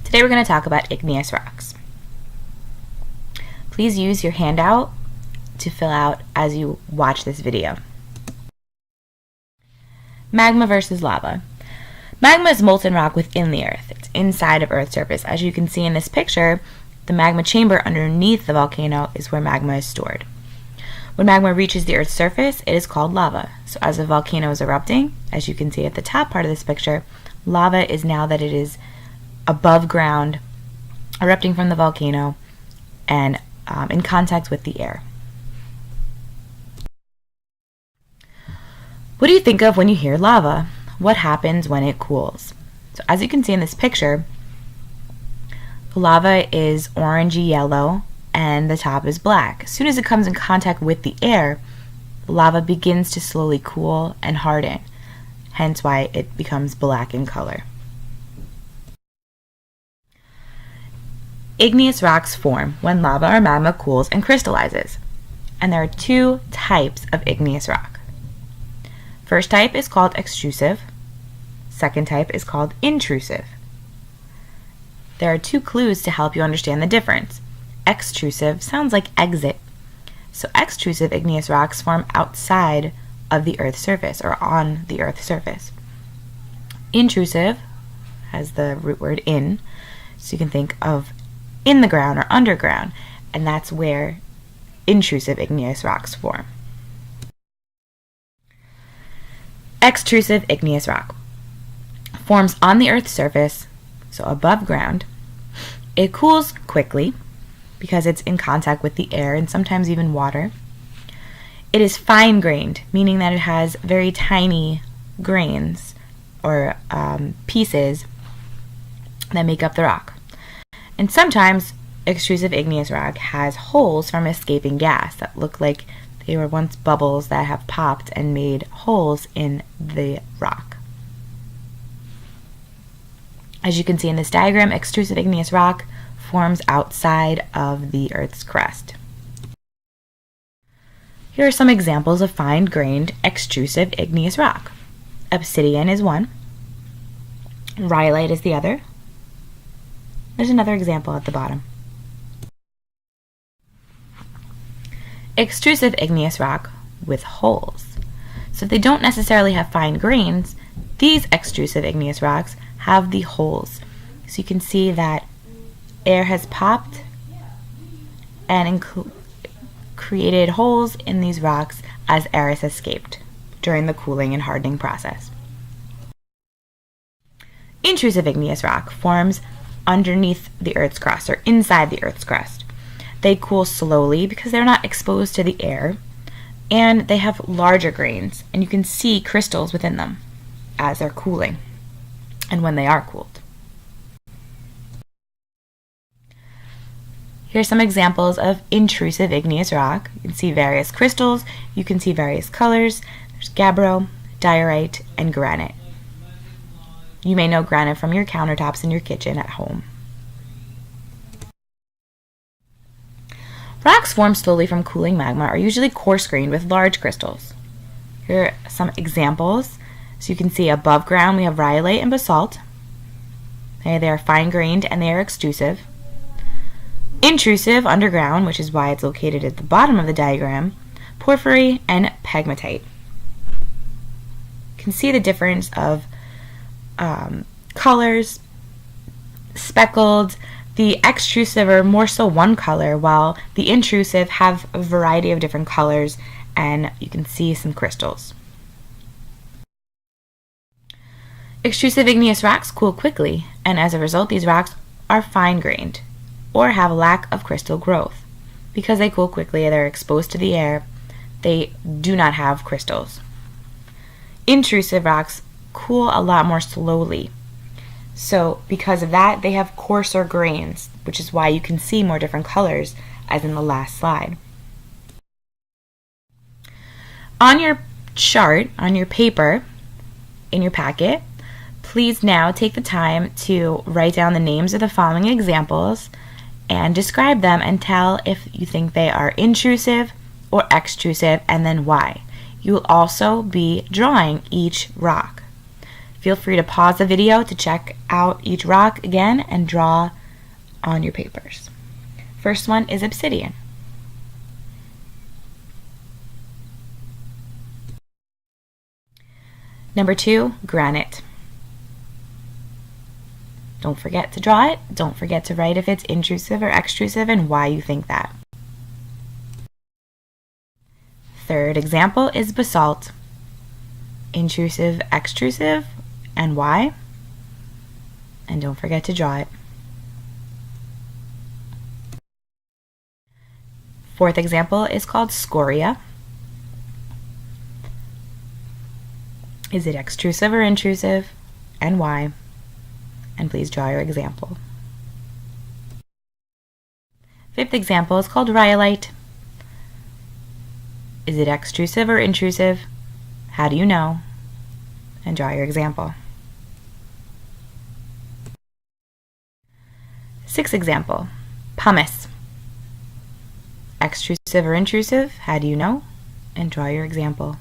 Today we're going to talk about igneous rocks. Please use your handout to fill out as you watch this video. Magma versus lava. Magma is molten rock within the earth. It's inside of Earth's surface. As you can see in this picture, the magma chamber underneath the volcano is where magma is stored. When magma reaches the Earth's surface, it is called lava. So as a volcano is erupting, as you can see at the top part of this picture, lava is now that it is above ground, erupting from the volcano, and in contact with the air. What do you think of when you hear lava? What happens when it cools? So as you can see in this picture, the lava is orangey yellow and the top is black. As soon as it comes in contact with the air, the lava begins to slowly cool and harden, hence why it becomes black in color. Igneous rocks form when lava or magma cools and crystallizes. And there are two types of igneous rock. First type is called extrusive. Second type is called intrusive. There are two clues to help you understand the difference. Extrusive sounds like exit. So extrusive igneous rocks form outside of the Earth's surface or on the Earth's surface. Intrusive has the root word in, so you can think of in the ground or underground, and that's where intrusive igneous rocks form. Extrusive igneous rock forms on the Earth's surface, so above ground. It cools quickly because it's in contact with the air and sometimes even water. It is fine-grained, meaning that it has very tiny grains or pieces that make up the rock. And sometimes extrusive igneous rock has holes from escaping gas that look like they were once bubbles that have popped and made holes in the rock. As you can see in this diagram, extrusive igneous rock forms outside of the Earth's crust. Here are some examples of fine-grained extrusive igneous rock. Obsidian is one. Rhyolite is the other. There's another example at the bottom. Extrusive igneous rock with holes. So they don't necessarily have fine grains. These extrusive igneous rocks have the holes. So you can see that air has popped and created holes in these rocks as air has escaped during the cooling and hardening process. Intrusive igneous rock forms underneath the Earth's crust or inside the Earth's crust. They cool slowly because they're not exposed to the air, and they have larger grains, and you can see crystals within them as they're cooling and when they are cooled. Here's some examples of intrusive igneous rock. You can see various crystals, you can see various colors. There's gabbro, diorite, and granite. You may know granite from your countertops in your kitchen at home. Rocks formed slowly from cooling magma are usually coarse-grained with large crystals. Here are some examples. So you can see above ground we have rhyolite and basalt. They are fine-grained and they are extrusive. Intrusive underground, which is why it's located at the bottom of the diagram, porphyry and pegmatite. You can see the difference of colors, speckled. The extrusive are more so one color, while the intrusive have a variety of different colors, and you can see some crystals. Extrusive igneous rocks cool quickly, and as a result these rocks are fine-grained or have a lack of crystal growth. Because they cool quickly, they're exposed to the air, they do not have crystals. Intrusive rocks cool a lot more slowly. So because of that, they have coarser grains, which is why you can see more different colors as in the last slide. On your chart, on your paper, in your packet, please now take the time to write down the names of the following examples and describe them and tell if you think they are intrusive or extrusive and then why. You will also be drawing each rock. Feel free to pause the video to check out each rock again and draw on your papers. First one is obsidian. Number 2, granite. Don't forget to draw it. Don't forget to write if it's intrusive or extrusive and why you think that. Third example is basalt. Intrusive, extrusive, and why? And don't forget to draw it. Fourth example is called scoria. Is it extrusive or intrusive, and why? And please draw your example. Fifth example is called rhyolite. Is it extrusive or intrusive? How do you know? And draw your example. Sixth example, pumice. Extrusive or intrusive? How do you know? And draw your example.